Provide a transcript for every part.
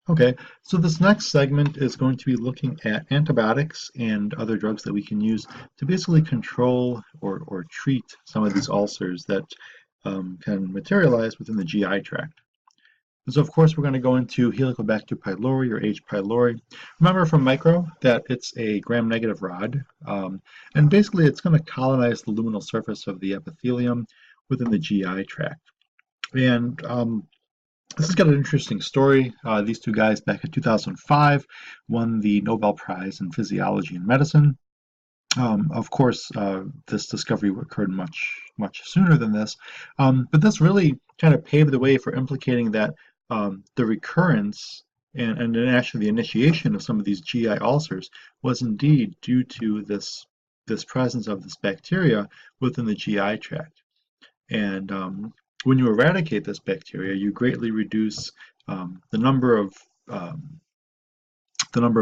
Okay, so this next segment is going to be looking at antibiotics and other drugs that we can use to basically control or treat some of these ulcers that can materialize within the GI tract. And so, of course, we're going to go into Helicobacter pylori or H. pylori. Remember from micro that it's a gram-negative rod, and basically it's going to colonize the luminal surface of the epithelium within the GI tract. And this has got an interesting story. These two guys back in 2005 won the Nobel Prize in Physiology and Medicine. Of course, this discovery occurred much sooner than this, but this really kind of paved the way for implicating that the recurrence and then actually the initiation of some of these GI ulcers was indeed due to this presence of this bacteria within the GI tract. And when you eradicate this bacteria, you greatly reduce the number of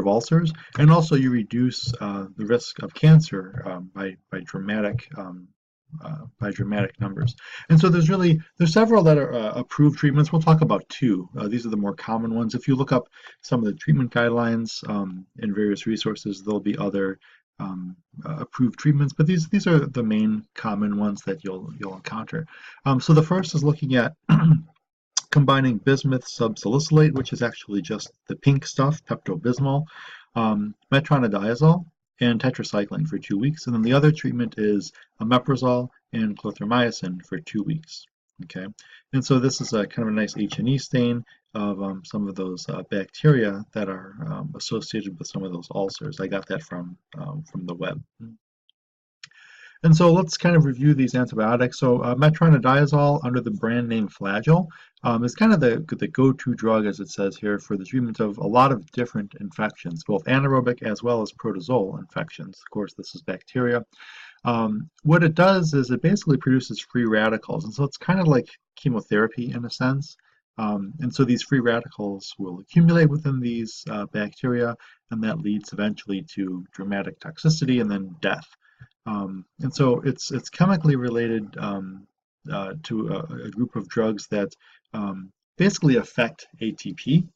ulcers, and also you reduce the risk of cancer by dramatic numbers. And so there's several that are approved treatments. We'll talk about two. These are the more common ones. If you look up some of the treatment guidelines in various resources, there'll be other approved treatments, but these are the main common ones that you'll encounter. So the first is looking at combining bismuth subsalicylate, which is actually just the pink stuff, Pepto-Bismol, metronidazole, and tetracycline for 2 weeks. And then the other treatment is omeprazole and clarithromycin for 2 weeks. Okay, and so this is a kind of a nice H&E stain of some of those bacteria that are associated with some of those ulcers. I got that from the web. And so let's kind of review these antibiotics. So metronidazole, under the brand name Flagyl, is kind of the go-to drug, as it says here, for the treatment of a lot of different infections, both anaerobic as well as protozoal infections. Of course, this is bacteria. What it does is it basically produces free radicals, and so it's kind of like chemotherapy in a sense. And so these free radicals will accumulate within these bacteria, and that leads eventually to dramatic toxicity and then death. And so it's chemically related to a group of drugs that basically affect ATP.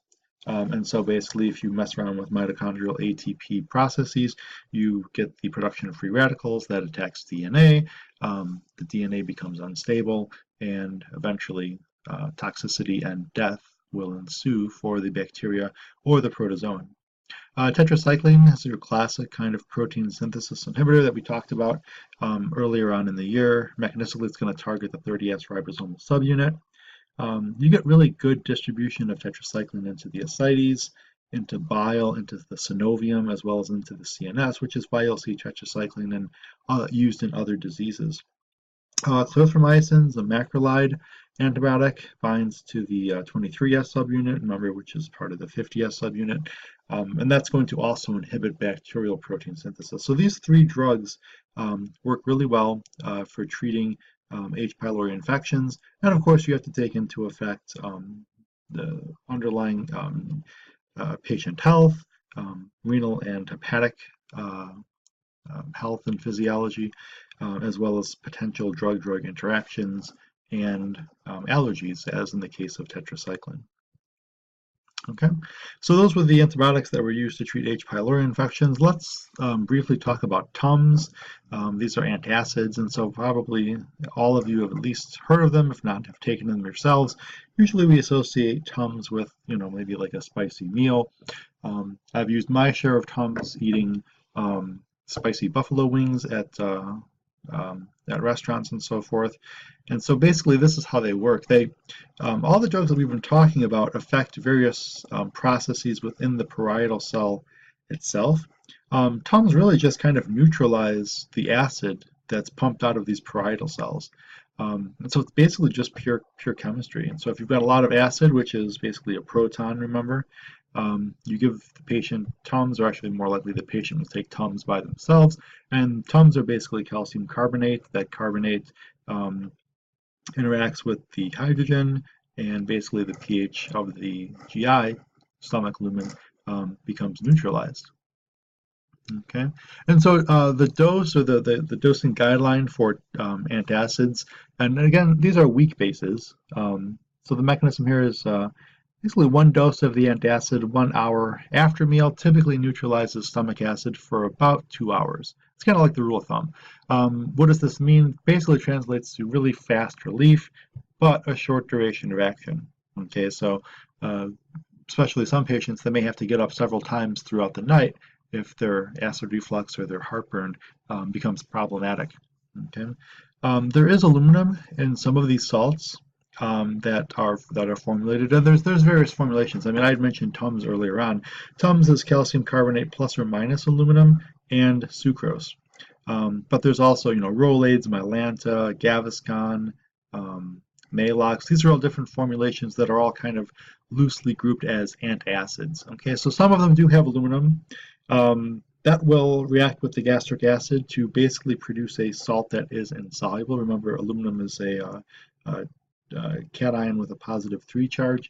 And so basically, if you mess around with mitochondrial ATP processes, you get the production of free radicals that attacks DNA. The DNA becomes unstable, and eventually toxicity and death will ensue for the bacteria or the protozoan. Tetracycline is your classic kind of protein synthesis inhibitor that we talked about earlier on in the year. Mechanistically, it's going to target the 30S ribosomal subunit. You get really good distribution of tetracycline into the ascites, into bile, into the synovium, as well as into the CNS, which is why you'll see tetracycline used in other diseases. Clarithromycin is a macrolide antibiotic, binds to the 23S subunit, remember, which is part of the 50S subunit, and that's going to also inhibit bacterial protein synthesis. So these three drugs work really well for treating H. pylori infections, and of course you have to take into effect the underlying patient health, renal and hepatic health and physiology, as well as potential drug-drug interactions and allergies, as in the case of tetracycline. Okay, so those were the antibiotics that were used to treat H. pylori infections. Let's briefly talk about Tums. These are antacids, and so probably all of you have at least heard of them, if not have taken them yourselves. Usually we associate Tums with, maybe like a spicy meal. I've used my share of Tums eating spicy buffalo wings at restaurants and so forth. And so basically this is how they work. All the drugs that we've been talking about affect various processes within the parietal cell itself. Tums really just kind of neutralize the acid that's pumped out of these parietal cells. And so it's basically just pure chemistry. And so if you've got a lot of acid, which is basically a proton, remember, you give the patient Tums, or actually more likely the patient will take Tums by themselves, and Tums are basically calcium carbonate. That carbonate interacts with the hydrogen, and basically the pH of the GI, stomach lumen, becomes neutralized. Okay, and so the dose, or the dosing guideline for antacids, and again, these are weak bases. So the mechanism here is Basically, one dose of the antacid 1 hour after meal typically neutralizes stomach acid for about 2 hours. It's kind of like the rule of thumb. What does this mean? Basically translates to really fast relief, but a short duration of action. Okay, so uh, especially some patients, they may have to get up several times throughout the night if their acid reflux or their heartburn becomes problematic. Okay, there is aluminum in some of these salts that are formulated, and there's various formulations. I mean, I had mentioned Tums earlier on. Tums is calcium carbonate plus or minus aluminum and sucrose. But there's also, Rolaids, Mylanta, Gaviscon, um, Maalox. These are all different formulations that are all kind of loosely grouped as antacids. Okay, so some of them do have aluminum. That will react with the gastric acid to basically produce a salt that is insoluble. Remember, aluminum is a cation with a positive 3 charge.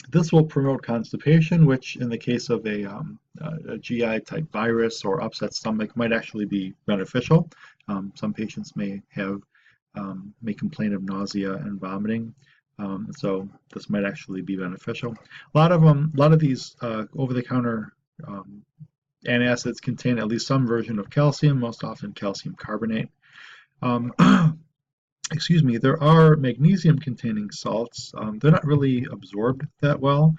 This will promote constipation, which in the case of a GI type virus or upset stomach might actually be beneficial. Some patients may complain of nausea and vomiting. So this might actually be beneficial. A lot of these over-the-counter antacids contain at least some version of calcium, most often calcium carbonate. Excuse me, there are magnesium-containing salts. They're not really absorbed that well,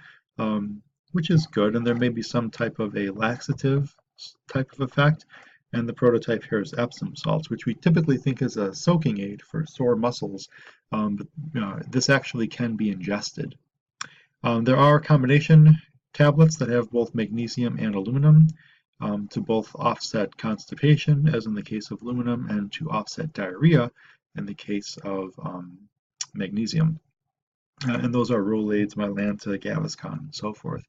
which is good, and there may be some type of a laxative type of effect. And the prototype here is Epsom salts, which we typically think is a soaking aid for sore muscles, but this actually can be ingested. There are combination tablets that have both magnesium and aluminum to both offset constipation, as in the case of aluminum, and to offset diarrhea in the case of magnesium. And those are Rolaids, Mylanta, Gaviscon, and so forth.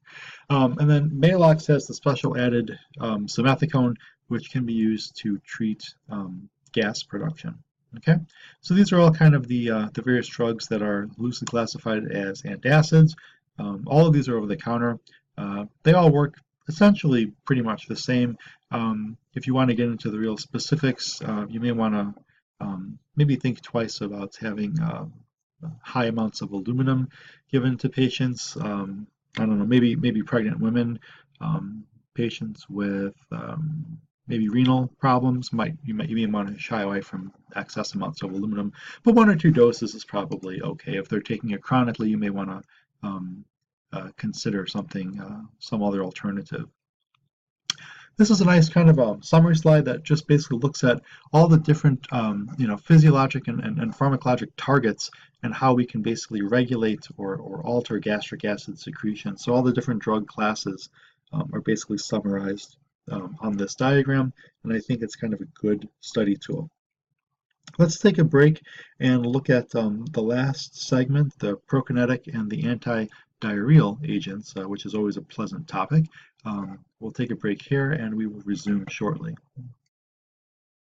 And then Maalox has the special added simethicone, which can be used to treat gas production. Okay, so these are all kind of the various drugs that are loosely classified as antacids. All of these are over the counter. They all work essentially pretty much the same. If you want to get into the real specifics, you may want to maybe think twice about having high amounts of aluminum given to patients. I don't know, maybe pregnant women, patients with maybe renal problems. You may want to shy away from excess amounts of aluminum, but 1 or 2 doses is probably okay. If they're taking it chronically, you may want to consider some other alternative. This is a nice kind of summary slide that just basically looks at all the different physiologic and pharmacologic targets and how we can basically regulate or alter gastric acid secretion. So all the different drug classes are basically summarized on this diagram, and I think it's kind of a good study tool. Let's take a break and look at the last segment, the prokinetic and the anti-diarrheal agents, which is always a pleasant topic. We'll take a break here and we will resume shortly.